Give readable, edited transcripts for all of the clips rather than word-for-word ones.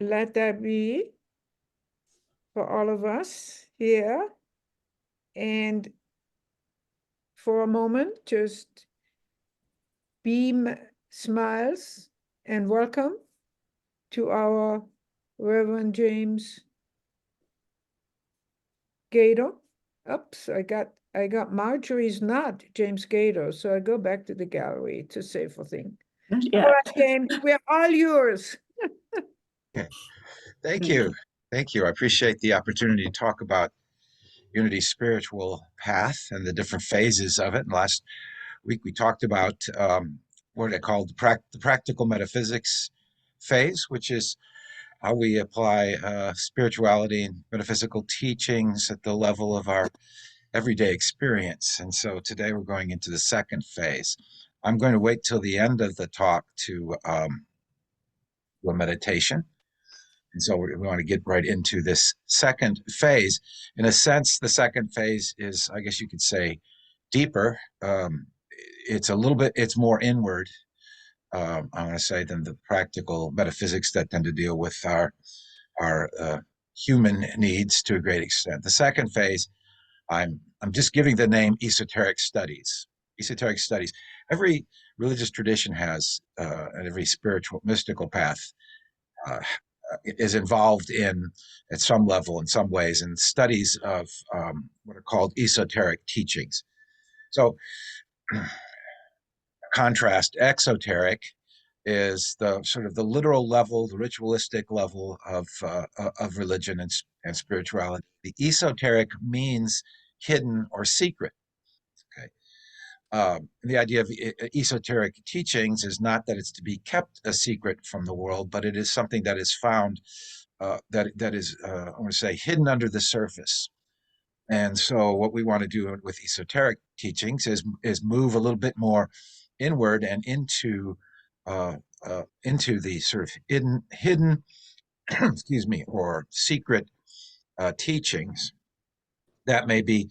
let that be for all of us here. And for a moment, just beam smiles and welcome to our Reverend James Geither. Oops, I got Marjorie's not James Geither, so I go back to the gallery. It's a safer thing. Yeah. All right, James, we're all yours. Thank you. Thank you. I appreciate the opportunity to talk about Unity's spiritual path and the different phases of it. And last week we talked about what I called the practical metaphysics phase, which is how we apply spirituality and metaphysical teachings at the level of our everyday experience. And so today we're going into the second phase. I'm going to wait till the end of the talk to do a meditation. And so we want to get right into this second phase. In a sense, the second phase is, I guess you could say, deeper. It's more inward, I want to say, than the practical metaphysics that tend to deal with our human needs to a great extent. The second phase, I'm just giving the name esoteric studies. Esoteric studies. Every religious tradition has, and every spiritual, mystical path is involved in, at some level, in some ways, in studies of what are called esoteric teachings. So, contrast, exoteric is the sort of the literal level, the ritualistic level of religion and spirituality. The esoteric means hidden or secret. Okay. The idea of esoteric teachings is not that it's to be kept a secret from the world, but it is something that is found that is, I want to say, hidden under the surface. And so, what we want to do with esoteric teachings is move a little bit more inward and into the sort of hidden excuse me, or secret teachings that may be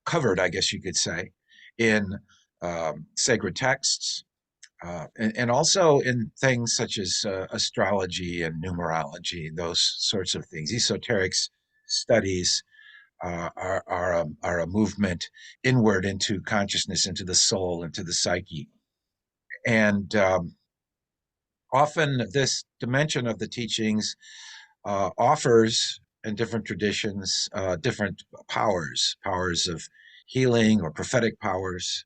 covered, I guess you could say, in sacred texts, and also in things such as astrology and numerology, those sorts of things. Esoteric studies are a movement inward into consciousness, into the soul, into the psyche. And often this dimension of the teachings offers, in different traditions, different powers of healing or prophetic powers,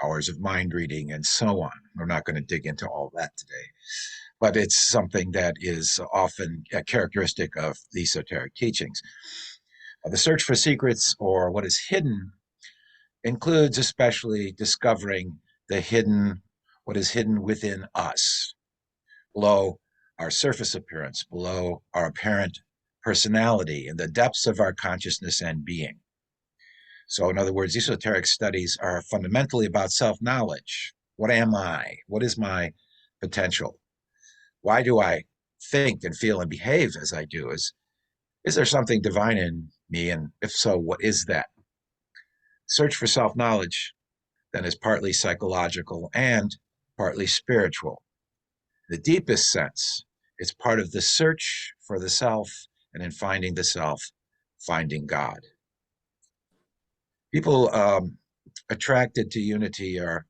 powers of mind reading, and so on. We're not going to dig into all that today, but it's something that is often a characteristic of the esoteric teachings. The search for secrets, or what is hidden, includes especially discovering what is hidden within us, below our surface appearance, below our apparent personality, in the depths of our consciousness and being. So, in other words, esoteric studies are fundamentally about self-knowledge. What am I? What is my potential? Why do I think and feel and behave as I do? Is there something divine in me? And if so, what is that? Search for self-knowledge then is partly psychological and partly spiritual. The deepest sense, it's part of the search for the self, and in finding the self, finding God. People attracted to unity are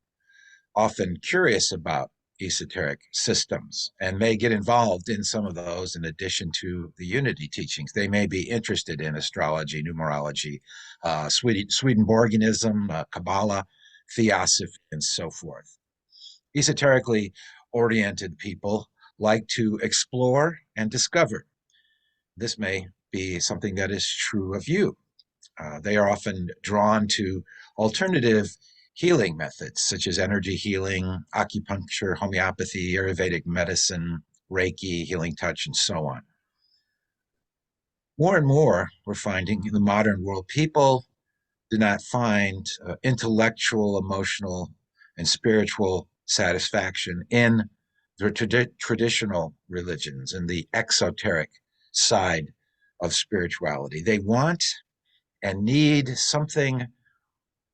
often curious about esoteric systems and may get involved in some of those in addition to the unity teachings. They may be interested in astrology, numerology, Swedenborgianism, Kabbalah, theosophy, and so forth. Esoterically oriented people like to explore and discover. This may be something that is true of you. They are often drawn to alternative healing methods such as energy healing, acupuncture, homeopathy, Ayurvedic medicine, Reiki, healing touch, and so on. More and more, we're finding in the modern world, people do not find intellectual, emotional, and spiritual satisfaction in the traditional religions and the exoteric side of spirituality. They want and need something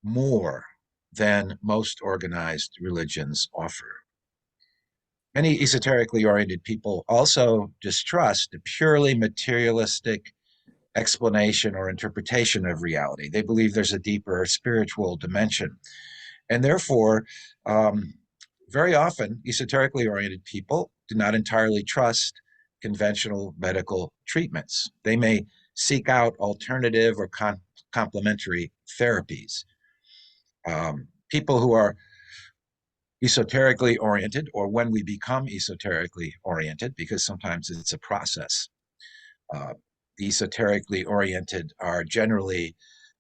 more than most organized religions offer. Many esoterically oriented people also distrust the purely materialistic explanation or interpretation of reality. They believe there's a deeper spiritual dimension. And therefore, um, very often, esoterically oriented people do not entirely trust conventional medical treatments. They may seek out alternative or complementary therapies. People who are esoterically oriented, or when we become esoterically oriented, because sometimes it's a process, uh, the esoterically oriented are generally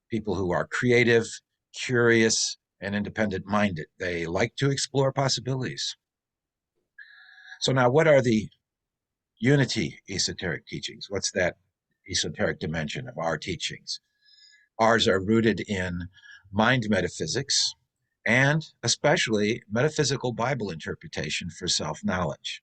people who are creative, curious, and independent minded. They like to explore possibilities. So, now what are the unity esoteric teachings? What's that esoteric dimension of our teachings? Ours are rooted in mind metaphysics and especially metaphysical Bible interpretation for self knowledge.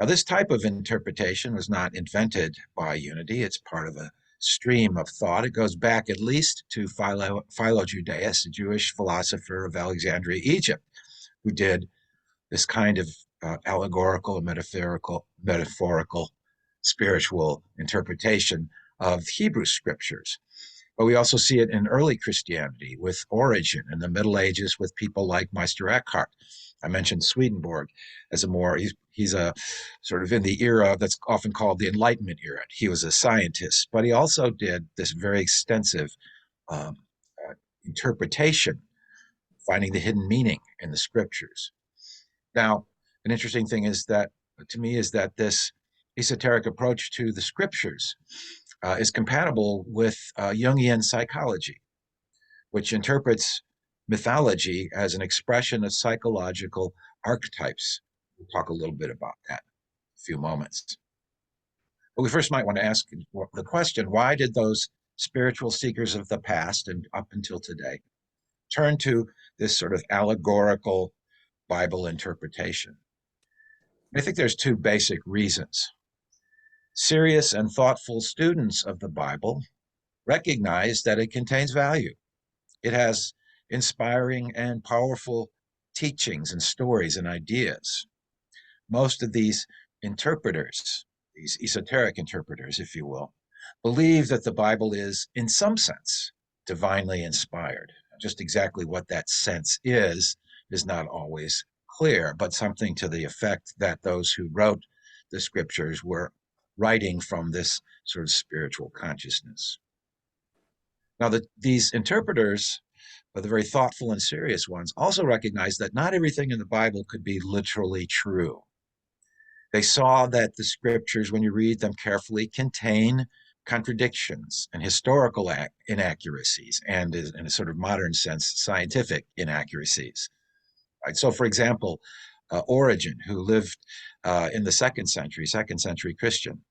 Now, this type of interpretation was not invented by unity, it's part of a stream of thought. It goes back at least to Philo Judaeus, a Jewish philosopher of Alexandria, Egypt, who did this kind of allegorical and metaphorical spiritual interpretation of Hebrew scriptures. But we also see it in early Christianity with Origen, in the Middle Ages with people like Meister Eckhart. I mentioned Swedenborg as he's a sort of in the era that's often called the Enlightenment era. He was a scientist, but he also did this very extensive um, interpretation, finding the hidden meaning in the scriptures. Now, an interesting thing is that to me is that this esoteric approach to the scriptures is compatible with Jungian psychology, which interprets mythology as an expression of psychological archetypes. We'll talk a little bit about that in a few moments. But we first might want to ask the question, why did those spiritual seekers of the past and up until today turn to this sort of allegorical Bible interpretation? I think there's two basic reasons. Serious and thoughtful students of the Bible recognize that it contains value. It has inspiring and powerful teachings and stories and ideas. Most of these interpreters, these esoteric interpreters, if you will, believe that the Bible is, in some sense, divinely inspired. Just exactly what that sense is not always clear, but something to the effect that those who wrote the scriptures were writing from this sort of spiritual consciousness. Now, these interpreters, the very thoughtful and serious ones, also recognize that not everything in the Bible could be literally true. They saw that the scriptures, when you read them carefully, contain contradictions and historical inaccuracies, and in a sort of modern sense, scientific inaccuracies. Right? So, for example, Origen, who lived in the second century Christian,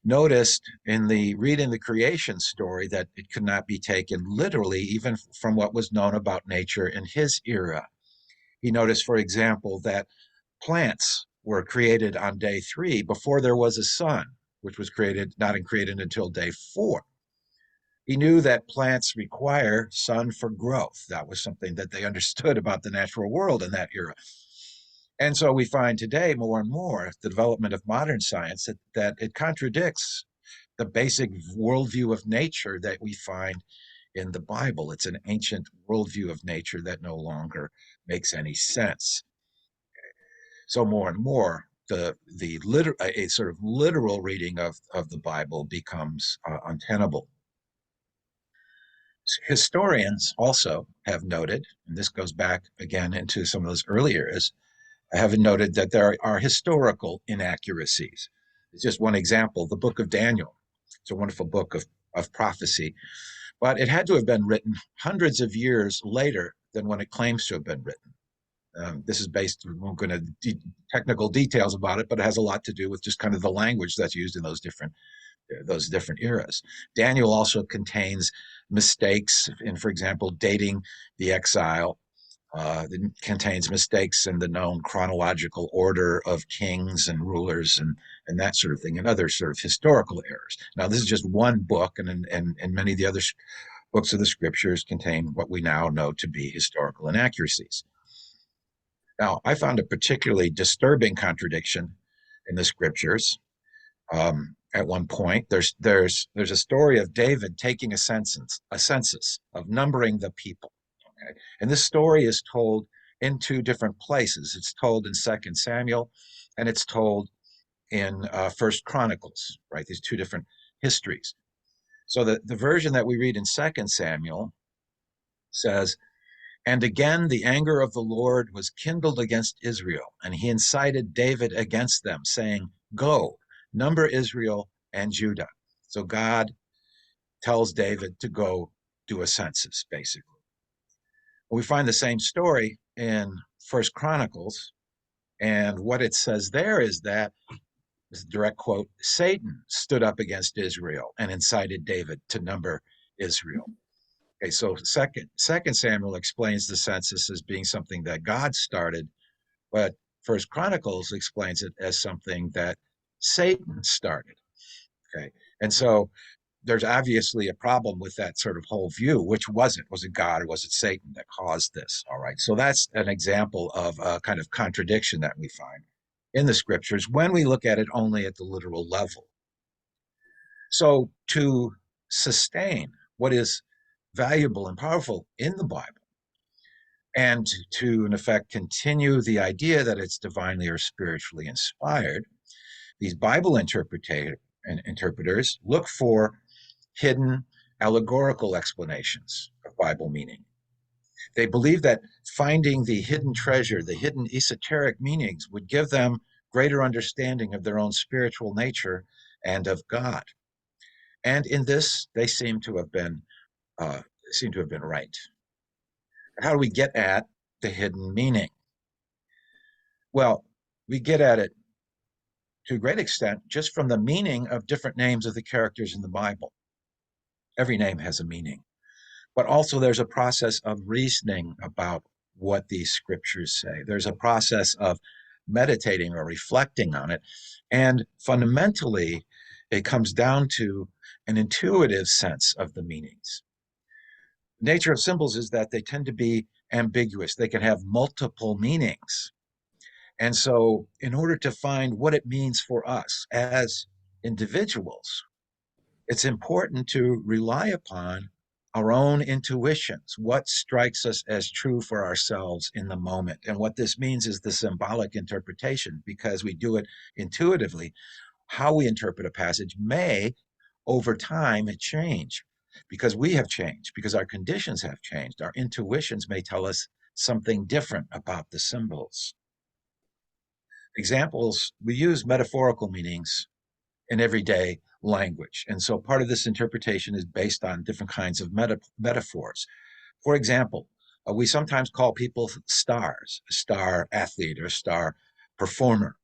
noticed in the reading the creation story that it could not be taken literally, even from what was known about nature in his era. He noticed, for example, that plants were created on day 3 before there was a sun, which was not created until day 4. He knew that plants require sun for growth. That was something that they understood about the natural world in that era. And so we find today more and more the development of modern science that it contradicts the basic worldview of nature that we find in the Bible. It's an ancient worldview of nature that no longer makes any sense. So more and more, a sort of literal reading of the Bible becomes untenable. Historians also have noted, and this goes back again into some of those early eras, have noted that there are historical inaccuracies. It's just one example, the book of Daniel. It's a wonderful book of prophecy, but it had to have been written hundreds of years later than when it claims to have been written. This is based, we won't go into technical details about it, but it has a lot to do with just kind of the language that's used in those different eras. Daniel also contains mistakes in, for example, dating the exile. It contains mistakes in the known chronological order of kings and rulers and that sort of thing, and other sort of historical errors. Now, this is just one book, and many of the other books of the scriptures contain what we now know to be historical inaccuracies. Now, I found a particularly disturbing contradiction in the scriptures. At one point, there's a story of David taking a census of numbering the people. Okay? And this story is told in two different places. It's told in Second Samuel, and it's told in First Chronicles. Right, these two different histories. So the version that we read in Second Samuel says, "And again the anger of the Lord was kindled against Israel, and he incited David against them, saying, 'Go, number Israel and Judah.'" So God tells David to go do a census, basically. We find the same story in First Chronicles, and what it says there is that, this is a direct quote, Satan stood up against Israel and incited David to number Israel. Okay, so Second Samuel explains the census as being something that God started, but First Chronicles explains it as something that Satan started. Okay, and so there's obviously a problem with that sort of whole view. Which was it? Was it God or was it Satan that caused this? All right, so that's an example of a kind of contradiction that we find in the scriptures when we look at it only at the literal level. So to sustain what is valuable and powerful in the Bible, and to, in effect, continue the idea that it's divinely or spiritually inspired, these Bible interpreters look for hidden allegorical explanations of Bible meaning. They believe that finding the hidden treasure, the hidden esoteric meanings, would give them greater understanding of their own spiritual nature and of God. And in this, they uh, seem to have been right. How do we get at the hidden meaning? Well, we get at it to a great extent just from the meaning of different names of the characters in the Bible. Every name has a meaning, but also there's a process of reasoning about what these scriptures say. There's a process of meditating or reflecting on it. And fundamentally, it comes down to an intuitive sense of the meanings. The nature of symbols is that they tend to be ambiguous, they can have multiple meanings. And so, in order to find what it means for us as individuals, it's important to rely upon our own intuitions, what strikes us as true for ourselves in the moment. And what this means is the symbolic interpretation, because we do it intuitively. How we interpret a passage may, over time, change because we have changed, because our conditions have changed. Our intuitions may tell us something different about the symbols. Examples, we use metaphorical meanings in everyday language. And so part of this interpretation is based on different kinds of metaphors. For example, we sometimes call people stars, a star athlete or a star performer.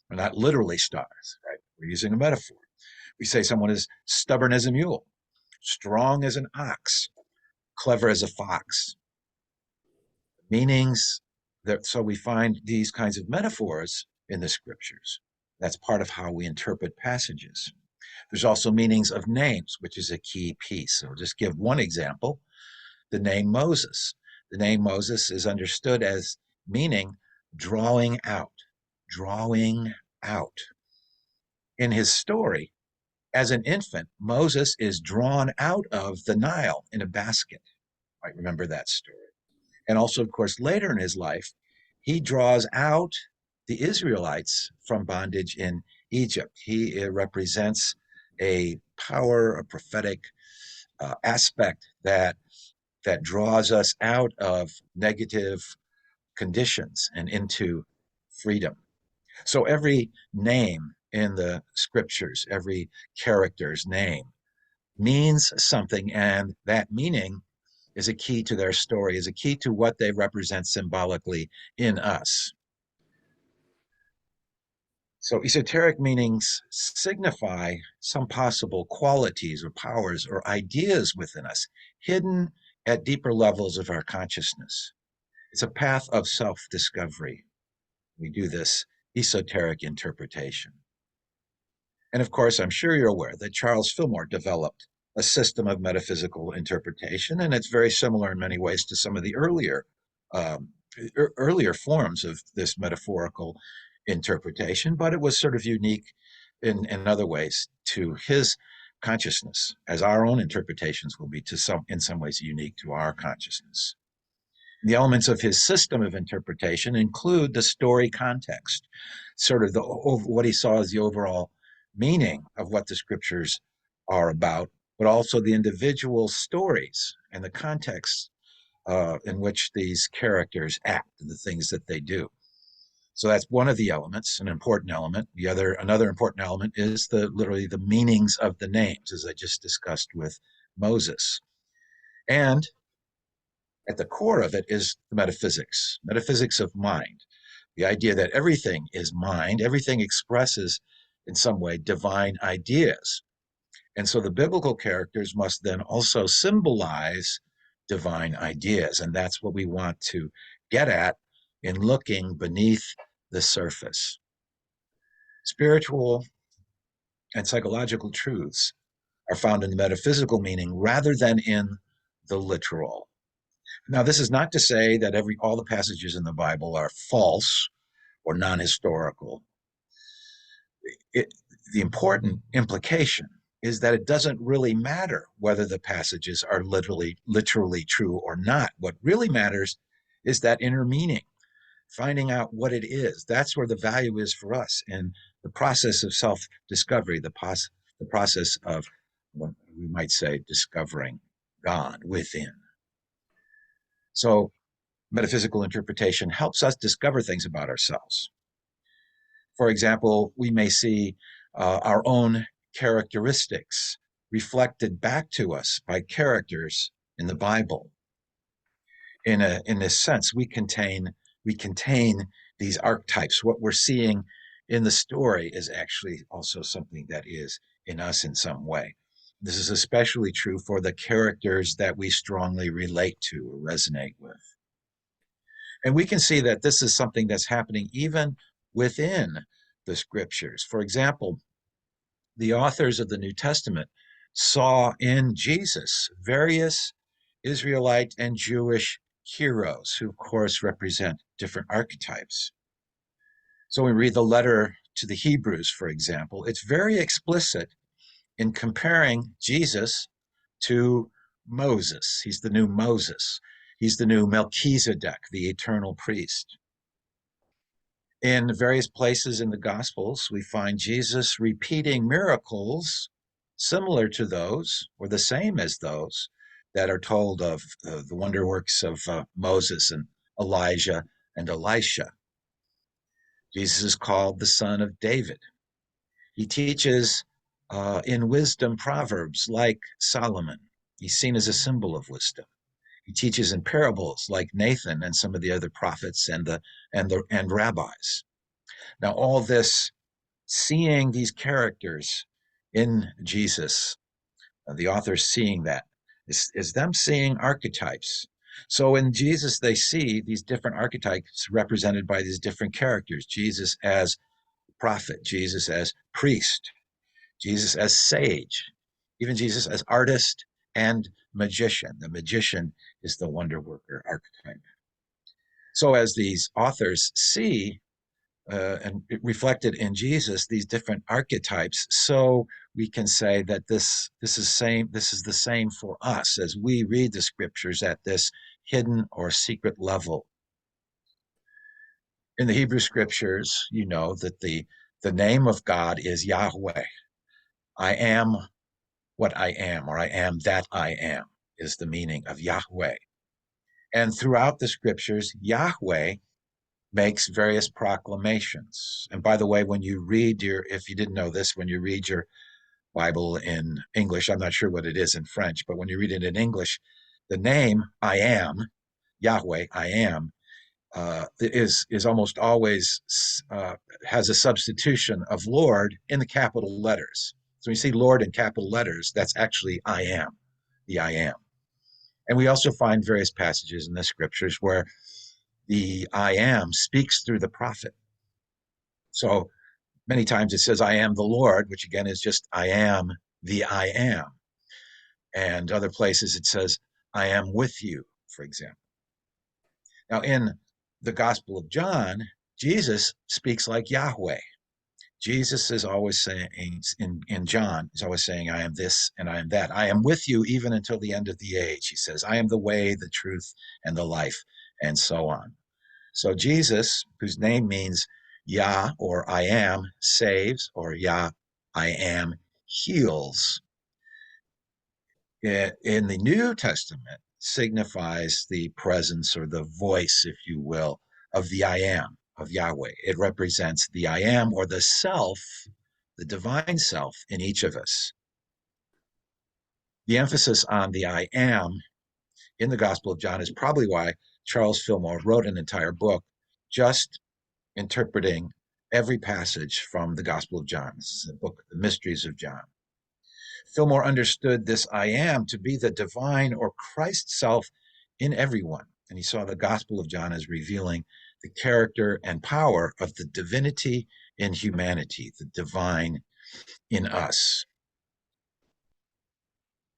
We're not literally stars, right? We're using a metaphor. We say someone is stubborn as a mule, strong as an ox, clever as a fox. Meanings that, so we find these kinds of metaphors in the scriptures. That's part of how we interpret passages. There's also meanings of names, which is a key piece. So I'll just give one example. The name Moses. The name Moses is understood as meaning drawing out, drawing out. In his story, as an infant, Moses is drawn out of the Nile in a basket. I remember that story. And also, of course, later in his life, he draws out the Israelites from bondage in Egypt. He represents a power, a prophetic aspect that draws us out of negative conditions and into freedom. So every name in the scriptures, every character's name means something, and that meaning is a key to their story, is a key to what they represent symbolically in us. So esoteric meanings signify some possible qualities or powers or ideas within us, hidden at deeper levels of our consciousness. It's a path of self-discovery. We do this esoteric interpretation. And of course, I'm sure you're aware that Charles Fillmore developed a system of metaphysical interpretation, and it's very similar in many ways to some of the earlier earlier forms of this metaphorical interpretation, but it was sort of unique in other ways to his consciousness, as our own interpretations will be in some ways unique to our consciousness. The elements of his system of interpretation include the story context, sort of what he saw as the overall meaning of what the scriptures are about, but also the individual stories and the context in which these characters act and the things that they do. So that's one of the elements, an important element. Another important element is literally the meanings of the names, as I just discussed with Moses. And at the core of it is the metaphysics of mind, the idea that everything is mind, everything expresses in some way divine ideas. And so the biblical characters must then also symbolize divine ideas. And that's what we want to get at in looking beneath the surface. Spiritual and psychological truths are found in the metaphysical meaning rather than in the literal. Now, this is not to say that all the passages in the Bible are false or non-historical. The important implication is that it doesn't really matter whether the passages are literally true or not. What really matters is that inner meaning, finding out what it is. That's where the value is for us in the process of self-discovery, the process of what we might say discovering God within. So metaphysical interpretation helps us discover things about ourselves. For example, we may see our own characteristics reflected back to us by characters in the Bible. In this sense, we contain these archetypes. What we're seeing in the story is actually also something that is in us in some way. This is especially true for the characters that we strongly relate to or resonate with. And we can see that this is something that's happening even within the scriptures. For example, the authors of the New Testament saw in Jesus various Israelite and Jewish heroes who, of course, represent different archetypes. So when we read the letter to the Hebrews, for example, it's very explicit in comparing Jesus to Moses. He's the new Moses. He's the new Melchizedek, the eternal priest. In various places in the Gospels, we find Jesus repeating miracles similar to those or the same as those that are told of the wonder works of Moses and Elijah and Elisha. Jesus is called the Son of David. He teaches in wisdom proverbs like Solomon. He's seen as a symbol of wisdom. He teaches in parables like Nathan and some of the other prophets and rabbis. Now, all this, seeing these characters in Jesus, the authors seeing that, is them seeing archetypes. So in Jesus, they see these different archetypes represented by these different characters. Jesus as prophet, Jesus as priest, Jesus as sage, even Jesus as artist and magician. The magician is the wonder worker archetype. So as these authors see and reflected in Jesus these different archetypes, so we can say that this is the same for us as we read the scriptures at this hidden or secret level. In the Hebrew scriptures, you know that the name of God is Yahweh. I am what I am, or I am that I am, is the meaning of Yahweh. And throughout the scriptures, Yahweh makes various proclamations. And by the way, if you didn't know this, when you read your Bible in English, I'm not sure what it is in French, but when you read it in English, the name I am, Yahweh, I am, is almost always has a substitution of Lord in the capital letters. So when you see Lord in capital letters, that's actually I am, the I am. And we also find various passages in the scriptures where the I am speaks through the prophet. So many times it says, I am the Lord, which again is just I am the I am. And other places it says, I am with you, for example. Now, in the Gospel of John, Jesus speaks like Yahweh. Jesus is always saying in John, he's always saying, I am this and I am that. I am with you even until the end of the age. He says, I am the way, the truth, and the life, and so on. So Jesus, whose name means Yah or I am, saves, or Yah, I am, heals. In the New Testament signifies the presence or the voice, if you will, of the I am, of Yahweh. It represents the I am or the self, the divine self in each of us. The emphasis on the I am in the Gospel of John is probably why Charles Fillmore wrote an entire book just interpreting every passage from the Gospel of John. This is the book, The Mysteries of John. Fillmore understood this I am to be the divine or Christ self in everyone. And he saw the Gospel of John as revealing the character and power of the divinity in humanity, the divine in us.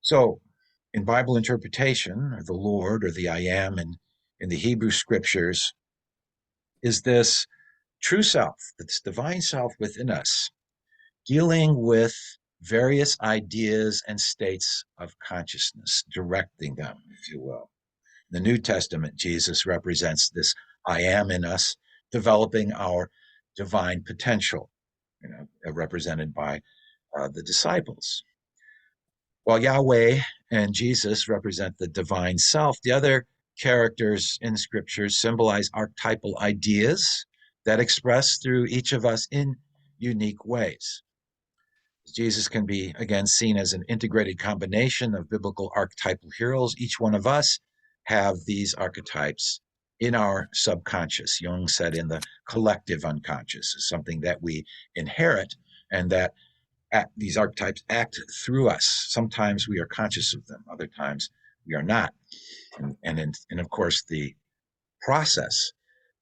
So, in Bible interpretation, or the Lord or the I am in the Hebrew scriptures, is this true self, this divine self within us, dealing with various ideas and states of consciousness, directing them, if you will. In the New Testament, Jesus represents this I am in us, developing our divine potential, represented by the disciples. While Yahweh and Jesus represent the divine self, the other characters in scriptures symbolize archetypal ideas that express through each of us in unique ways. Jesus can be, again, seen as an integrated combination of biblical archetypal heroes. Each one of us have these archetypes in our subconscious. Jung said in the collective unconscious is something that we inherit and that these archetypes act through us. Sometimes we are conscious of them, other times we are not. And of course, the process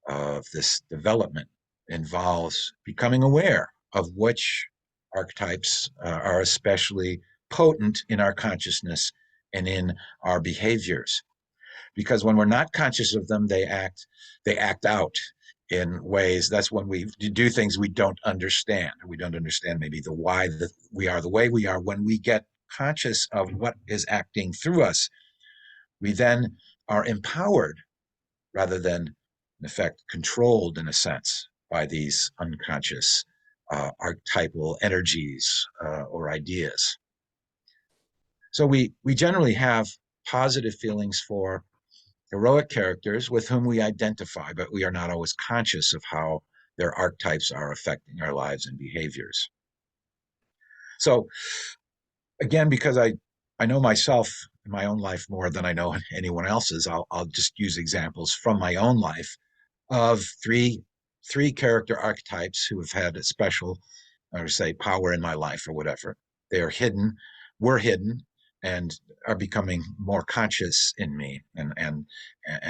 of this development involves becoming aware of which archetypes are especially potent in our consciousness and in our behaviors. Because when we're not conscious of them, they act out in ways. That's when we do things we don't understand. We don't understand maybe the why that we are the way we are. When we get conscious of what is acting through us, we then are empowered rather than, in effect, controlled in a sense by these unconscious archetypal energies or ideas. So we generally have positive feelings for heroic characters with whom we identify, but we are not always conscious of how their archetypes are affecting our lives and behaviors. So again, because I know myself in my own life more than I know anyone else's, I'll just use examples from my own life of three character archetypes who have had a special, I would say, power in my life or whatever. They are hidden, were hidden, and are becoming more conscious in me and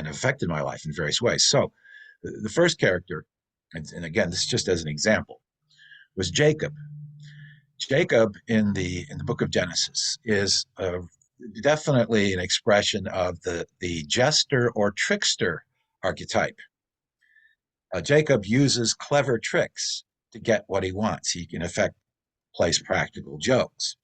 affected my life in various ways. So the first character, and again, this is just as an example, was Jacob. Jacob in the book of Genesis is definitely an expression of the jester or trickster archetype. Jacob uses clever tricks to get what he wants. He, in effect, plays practical jokes.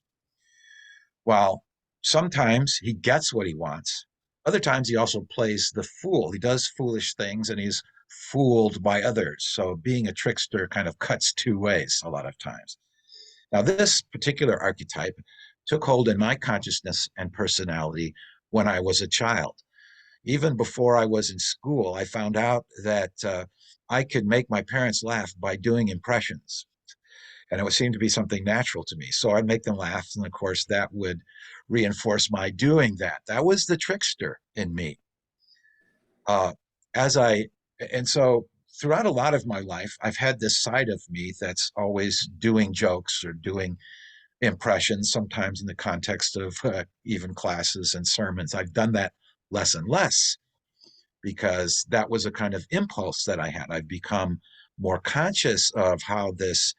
While sometimes he gets what he wants, other times he also plays the fool. He does foolish things and he's fooled by others. So being a trickster kind of cuts two ways a lot of times. Now, this particular archetype took hold in my consciousness and personality when I was a child. Even before I was in school, I found out that I could make my parents laugh by doing impressions. And it would seem to be something natural to me. So I'd make them laugh. And of course, that would reinforce my doing that. That was the trickster in me. Uh, as I, and so throughout a lot of my life, I've had this side of me that's always doing jokes or doing impressions, sometimes in the context of even classes and sermons. I've done that less and less because that was a kind of impulse that I had. I've become more conscious of how this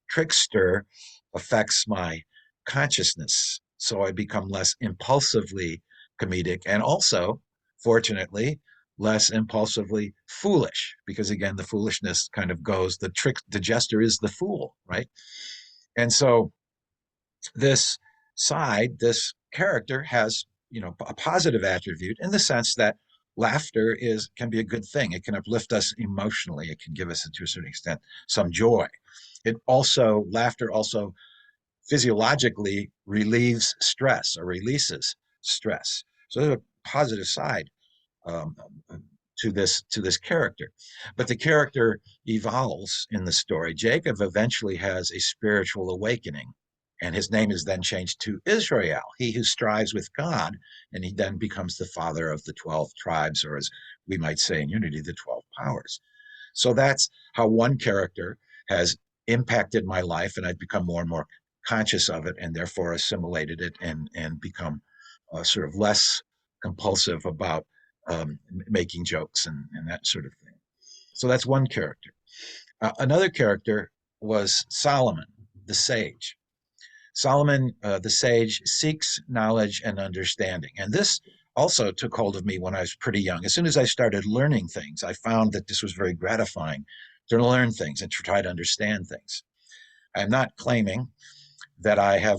trickster affects my consciousness. So I become less impulsively comedic and also, fortunately, less impulsively foolish, because again, the foolishness kind of goes, the jester is the fool, right? And so this this character has, a positive attribute in the sense that laughter can be a good thing. It can uplift us emotionally. It can give us, to a certain extent, some joy. Laughter also physiologically relieves stress or releases stress. So there's a positive side um, to this character. But the character evolves in the story. Jacob eventually has a spiritual awakening, and his name is then changed to Israel, he who strives with God, and he then becomes the father of the 12 tribes, or as we might say in unity, the 12 powers. So that's how one character has impacted my life, and I've become more and more conscious of it, and therefore assimilated it, and become sort of less compulsive about making jokes and that sort of thing. So that's one character. Another character was Solomon, the sage. Solomon, the sage, seeks knowledge and understanding. And this also took hold of me when I was pretty young. As soon as I started learning things, I found that this was very gratifying to learn things and to try to understand things. I'm not claiming that I have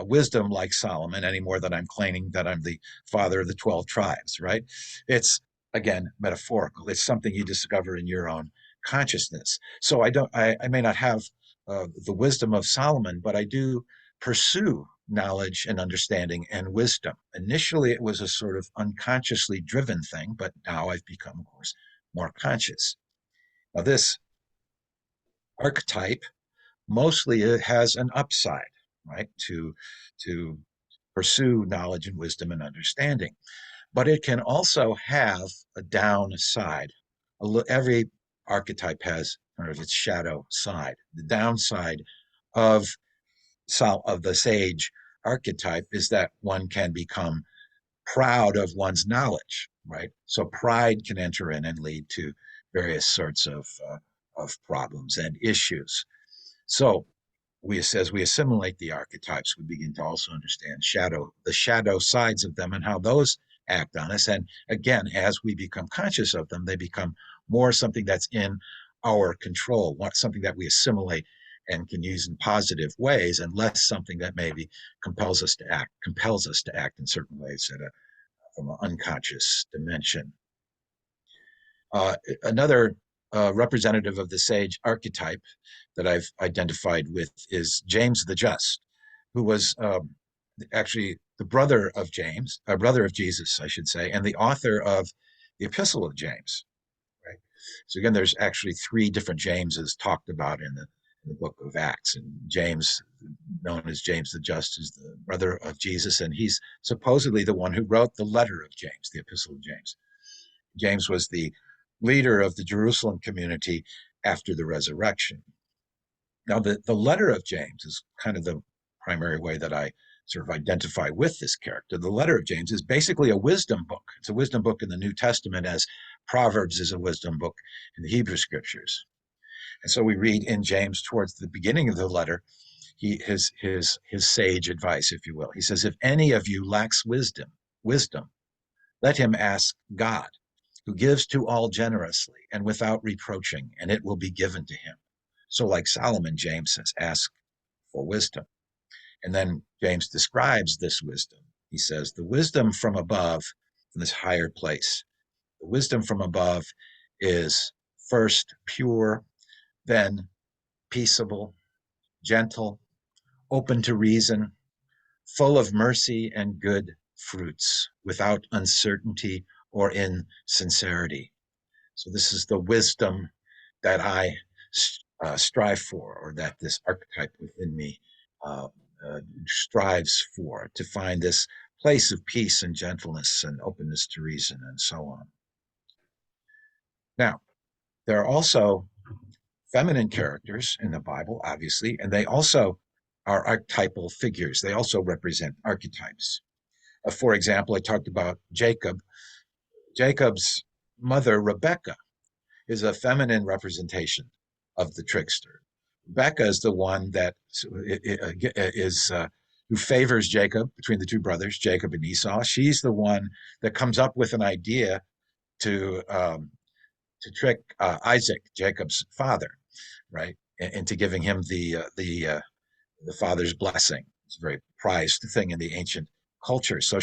wisdom like Solomon any more than I'm claiming that I'm the father of the 12 tribes, right? It's, again, metaphorical. It's something you discover in your own consciousness. So I may not have the wisdom of Solomon, but I do pursue knowledge and understanding and wisdom. Initially, it was a sort of unconsciously driven thing, but now I've become, of course, more conscious. Now, this archetype mostly it has an upside, right? To pursue knowledge and wisdom and understanding, but it can also have a downside. Every archetype has kind of its shadow side. The downside of of the sage archetype is that one can become proud of one's knowledge, right? So pride can enter in and lead to various sorts of problems and issues. So as we assimilate the archetypes, we begin to also understand the shadow sides of them and how those act on us. And again, as we become conscious of them, they become more something that's in our control, something that we assimilate and can use in positive ways, and less something that maybe compels us to act in certain ways from an unconscious dimension. Another representative of the sage archetype that I've identified with is James the Just, who was actually the brother of brother of Jesus, I should say, and the author of the Epistle of James. Right. So again, there's actually three different Jameses talked about in the book of Acts, and James, known as James the Just, is the brother of Jesus, and he's supposedly the one who wrote the letter of James, the Epistle of James. James was the leader of the Jerusalem community after the resurrection. Now, the letter of James is kind of the primary way that I sort of identify with this character. The letter of James is basically a wisdom book. It's a wisdom book in the New Testament, as Proverbs is a wisdom book in the Hebrew Scriptures. And so we read in James, towards the beginning of the letter, his sage advice, if you will. He says, "If any of you lacks wisdom, let him ask God, who gives to all generously and without reproaching, and it will be given to him." So, like Solomon, James says, ask for wisdom. And then James describes this wisdom. He says, the wisdom from above, from this higher place, the wisdom from above is first pure, then peaceable, gentle, open to reason, full of mercy and good fruits, without uncertainty or insincerity. So this is the wisdom that I strive for, or that this archetype within me strives for, to find this place of peace and gentleness and openness to reason and so on. Now, there are also feminine characters in the Bible, obviously, and they also are archetypal figures. They also represent archetypes. For example, I talked about Jacob. Jacob's mother, Rebecca, is a feminine representation of the trickster. Rebecca is the one that is who favors Jacob between the two brothers, Jacob and Esau. She's the one that comes up with an idea to trick Isaac, Jacob's father, right, into giving him the father's blessing. It's a very prized thing in the ancient culture. So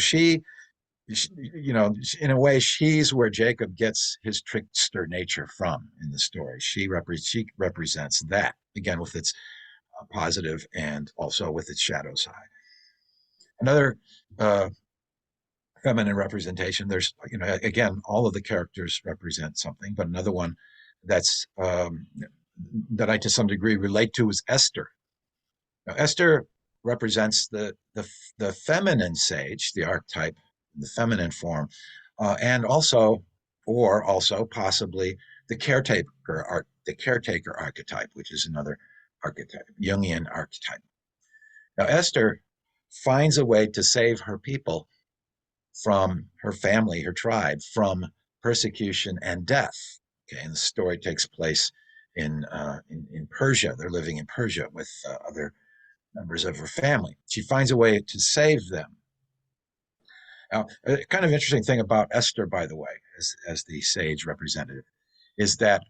you know, in a way, she's where Jacob gets his trickster nature from in the story. She represents that again with its positive and also with its shadow side. Another uh, feminine representation. There's, you know, again, all of the characters represent something, but another one that's that I to some degree relate to is Esther. Now, Esther represents the feminine sage, the archetype, the feminine form, and also, or also possibly the caretaker archetype, which is another archetype, Jungian archetype. Now, Esther finds a way to save her people from her family, her tribe, from persecution and death. Okay, and the story takes place in Persia. They're living in Persia with other members of her family. She finds a way to save them. Now, a kind of interesting thing about Esther, by the way, as the sage representative, is that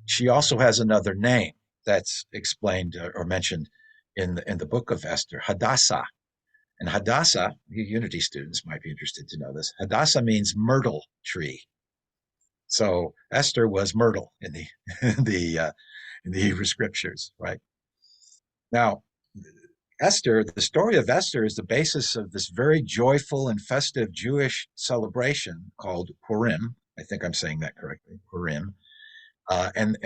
she also has another name that's explained or mentioned in the book of Esther, Hadassah. And Hadassah, Unity students might be interested to know this. Hadassah means myrtle tree. So Esther was myrtle in the in the Hebrew scriptures, right? Now, Esther, the story of Esther is the basis of this very joyful and festive Jewish celebration called Purim. I think I'm saying that correctly, Purim. And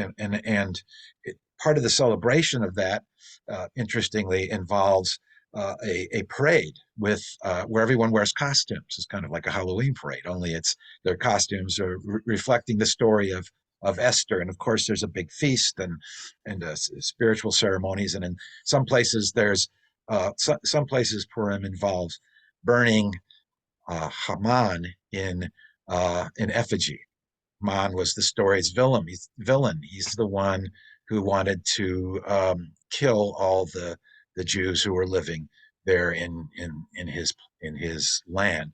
part of the celebration of that, interestingly, involves a parade with where everyone wears costumes. It's kind of like a Halloween parade, only it's their costumes are reflecting the story of Esther. And of course, there's a big feast and spiritual ceremonies. And in some places, there's some places Purim involves burning Haman in effigy. Haman was the story's villain. He's the one who wanted to kill all the Jews who were living there in his land.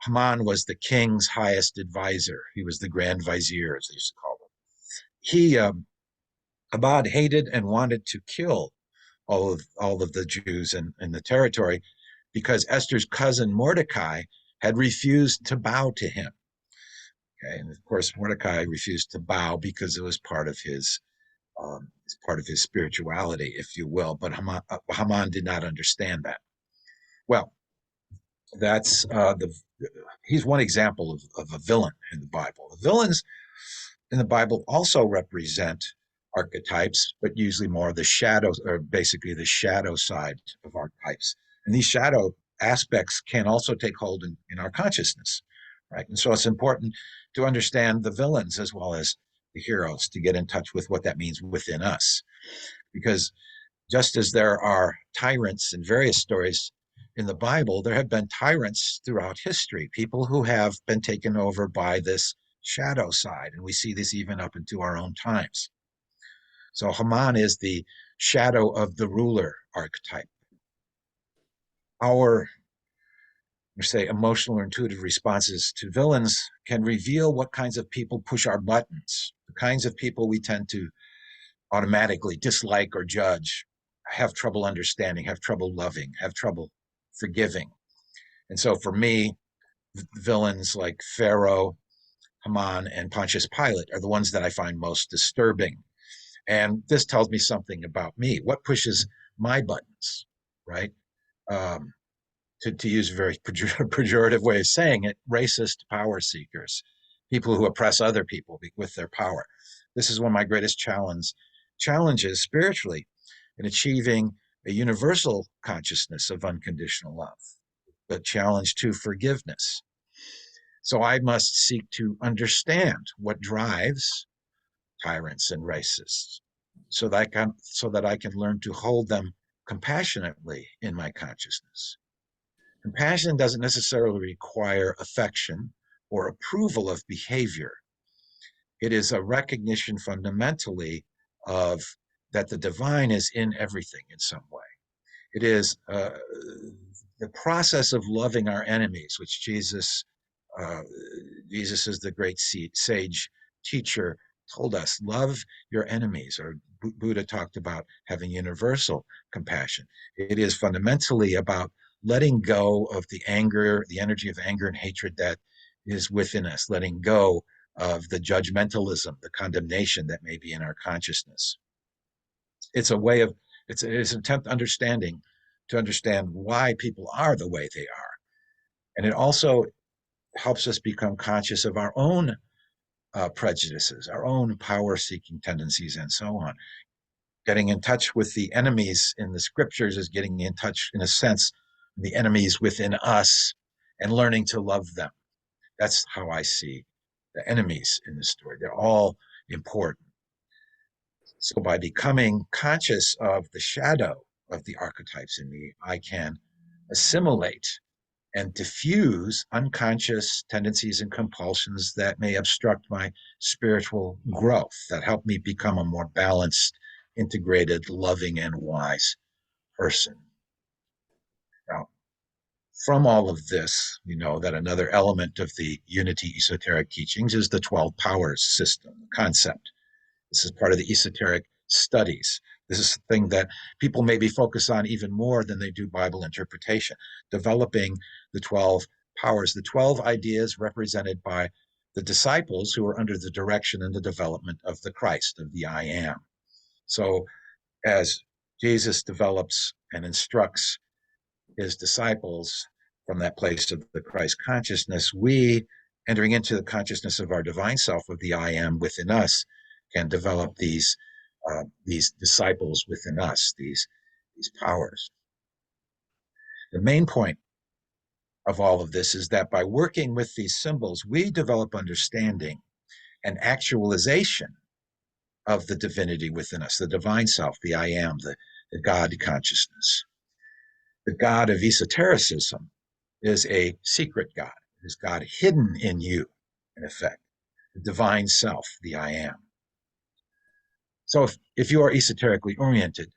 Haman was the king's highest advisor. He was the Grand Vizier, as they used to call him. He Abad hated and wanted to kill all of the Jews in the territory because Esther's cousin Mordecai had refused to bow to him. Okay, and of course Mordecai refused to bow because it was part of his spirituality, if you will. But Haman did not understand that. Well, that's he's one example of a villain in the Bible. The villains in the Bible also represent archetypes, but usually more the shadows, or basically the shadow side of archetypes. And these shadow aspects can also take hold in our consciousness, right? And so it's important to understand the villains as well as the heroes to get in touch with what that means within us. Because just as there are tyrants in various stories in the Bible, there have been tyrants throughout history, people who have been taken over by this shadow side. And we see this even up into our own times. So Haman is the shadow of the ruler archetype. Our, say, emotional or intuitive responses to villains can reveal what kinds of people push our buttons, the kinds of people we tend to automatically dislike or judge, have trouble understanding, have trouble loving, have trouble forgiving. And so for me, villains like Pharaoh, Haman, and Pontius Pilate are the ones that I find most disturbing. And this tells me something about me. What pushes my buttons, right? Um, to use a very pejorative way of saying it, racist power seekers, people who oppress other people with their power. This is one of my greatest challenges spiritually in achieving a universal consciousness of unconditional love, but challenge to forgiveness. So I must seek to understand what drives tyrants and racists so that I can learn to hold them compassionately in my consciousness. Compassion doesn't necessarily require affection or approval of behavior. It is a recognition fundamentally of that the divine is in everything in some way. It is the process of loving our enemies, which Jesus uh, Jesus is the great sage teacher, told us, love your enemies, or Buddha talked about having universal compassion. It is fundamentally about letting go of the anger, the energy of anger and hatred that is within us, letting go of the judgmentalism, the condemnation that may be in our consciousness. It's a way of, it's an attempt understanding to understand why people are the way they are. And it also helps us become conscious of our own prejudices, our own power seeking tendencies, and so on. Getting in touch with the enemies in the scriptures is getting in touch, in a sense, the enemies within us and learning to love them. That's how I see the enemies in the story. They're all important. So by becoming conscious of the shadow of the archetypes in me, I can assimilate and diffuse unconscious tendencies and compulsions that may obstruct my spiritual growth, that help me become a more balanced, integrated, loving, and wise person. Now, from all of this, you know that another element of the unity esoteric teachings is the 12 powers system concept. This is part of the esoteric studies. This is the thing that people maybe focus on even more than they do Bible interpretation, developing the 12 powers, the 12 ideas represented by the disciples who are under the direction and the development of the Christ, of the I am. So as Jesus develops and instructs his disciples from that place of the Christ consciousness, we, entering into the consciousness of our divine self, of the I am within us, can develop these disciples within us, these powers. The main point of all of this is that by working with these symbols, we develop understanding and actualization of the divinity within us, the divine self, the I am, the God consciousness. The God of esotericism is a secret God. It is God hidden in you, in effect, the divine self, the I am. So if you are esoterically oriented,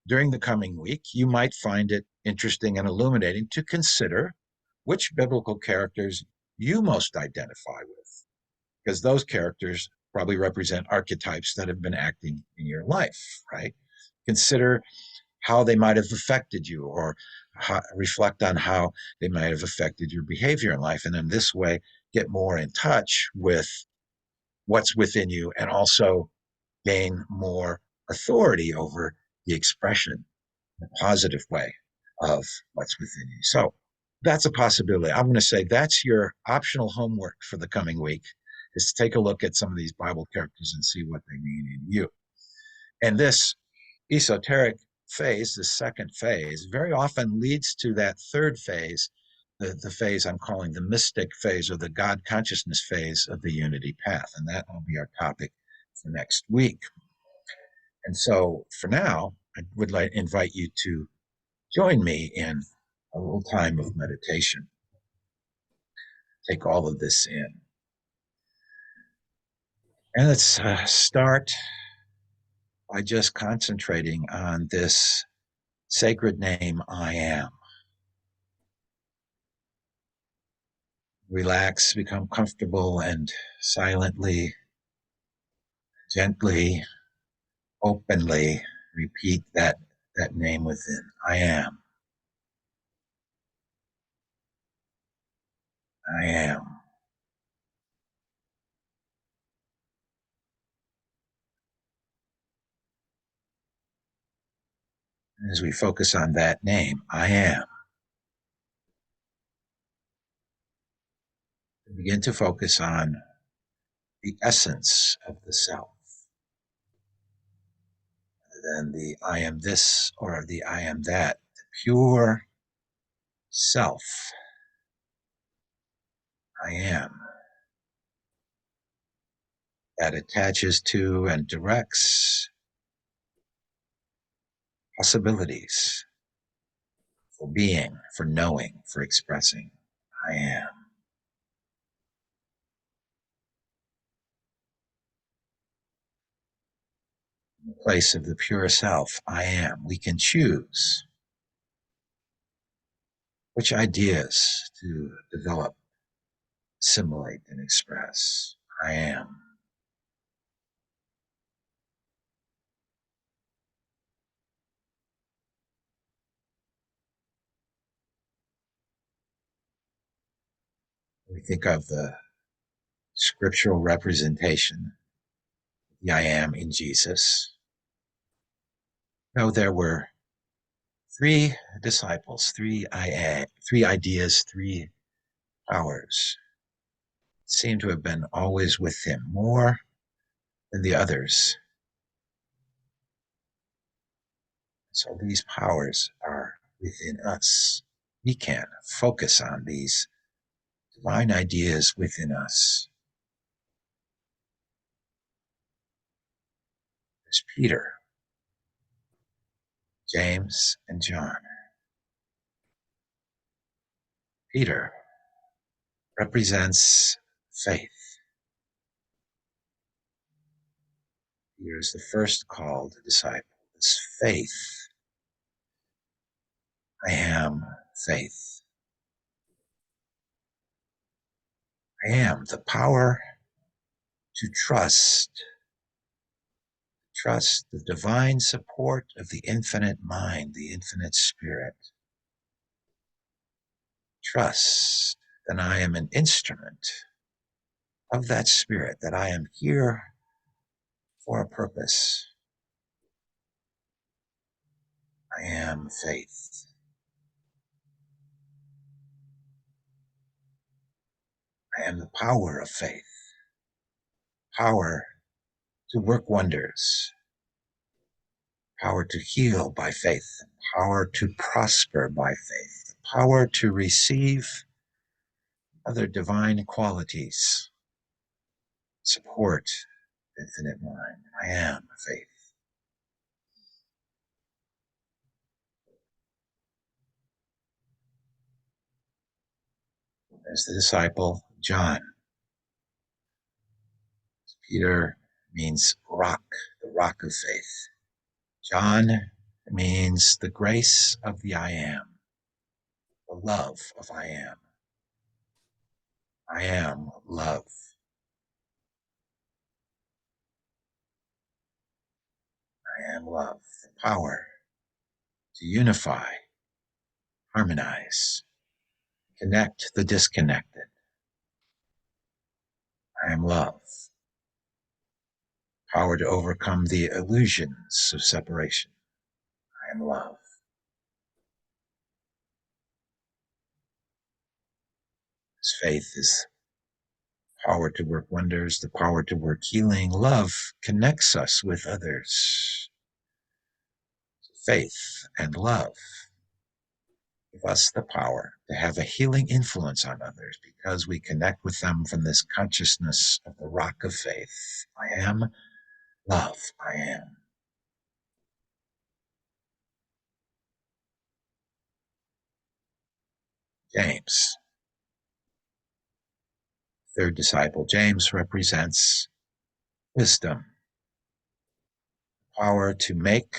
during the coming week, you might find it interesting and illuminating to consider which biblical characters you most identify with, because those characters probably represent archetypes that have been acting in your life, right? Consider how they might have affected you, or reflect on how they might have affected your behavior in life. And in this way, get more in touch with what's within you and also gain more authority over the expression, the positive way of what's within you. So that's a possibility. I'm going to say that's your optional homework for the coming week, is to take a look at some of these Bible characters and see what they mean in you. And this esoteric phase, the second phase, very often leads to that third phase, the phase I'm calling the mystic phase, or the God consciousness phase of the unity path. And that will be our topic for next week. And so for now, I would like to invite you to join me in a little time of meditation. Take all of this in. And let's start by just concentrating on this sacred name, I am. Relax, become comfortable, and silently, gently, openly repeat that name within. I am. I am. And as we focus on that name, I am, we begin to focus on the essence of the self, than the I am this or the I am that, the pure self. I am, that attaches to and directs possibilities for being, for knowing, for expressing. I am. In the place of the pure self, I am. We can choose which ideas to develop assimilate and express. I am. We think of the scriptural representation, the I am in Jesus. No, there were three disciples, three ideas, three powers seem to have been always with him more than the others. So these powers are within us. We can focus on these divine ideas within us. There's Peter, James, and John. Peter represents faith. Peter is the first called disciple. This faith, I am faith. I am the power to trust the divine support of the infinite mind, the infinite spirit. Trust that I am an instrument of that spirit, that I am here for a purpose. I am faith. I am the power of faith, power to work wonders, power to heal by faith, power to prosper by faith, power to receive other divine qualities, support infinite mind. I am faith. As the disciple John. Peter means rock, the rock of faith. John means the grace of the I am, the love of I am. I am love. I am love, the power to unify, harmonize, connect the disconnected. I am love, power to overcome the illusions of separation. I am love. This faith is power to work wonders, the power to work healing. Love connects us with others. Faith and love give us the power to have a healing influence on others because we connect with them from this consciousness of the rock of faith. I am love. I am. James, third disciple. James represents wisdom, power to make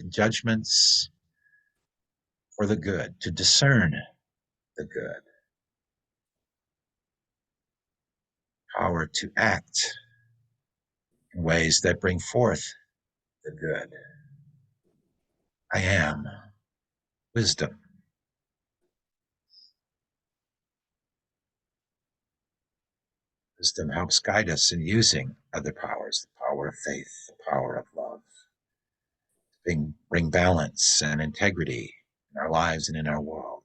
judgments for the good, to discern the good, power to act in ways that bring forth the good. I am wisdom. Wisdom helps guide us in using other powers, the power of faith, the power of love, bring balance and integrity in our lives and in our world.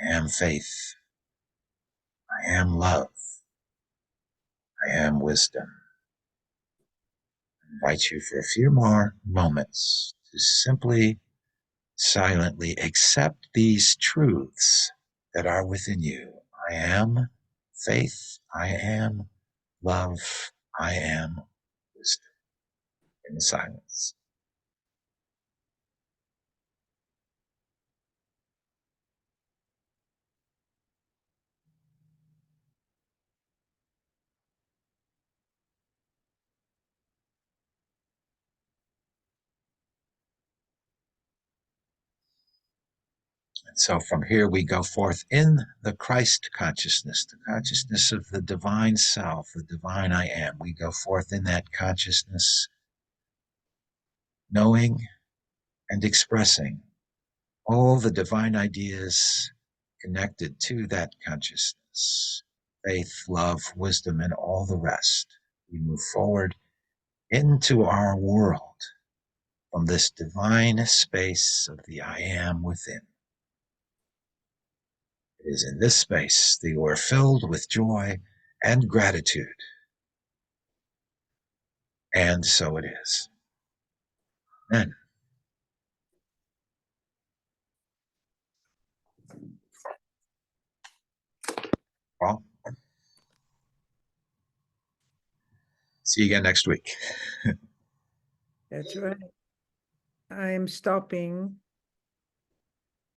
I am faith. I am love. I am wisdom. I invite you for a few more moments to simply, silently accept these truths that are within you. I am faith. I am love. I am wisdom. In the silence. And so from here we go forth in the Christ consciousness, the consciousness of the divine self, the divine I am. We go forth in that consciousness, knowing and expressing all the divine ideas connected to that consciousness, faith, love, wisdom, and all the rest. We move forward into our world from this divine space of the I am within. It is in this space that you are filled with joy and gratitude. And so it is. Amen. Well, see you again next week. That's right. I'm stopping.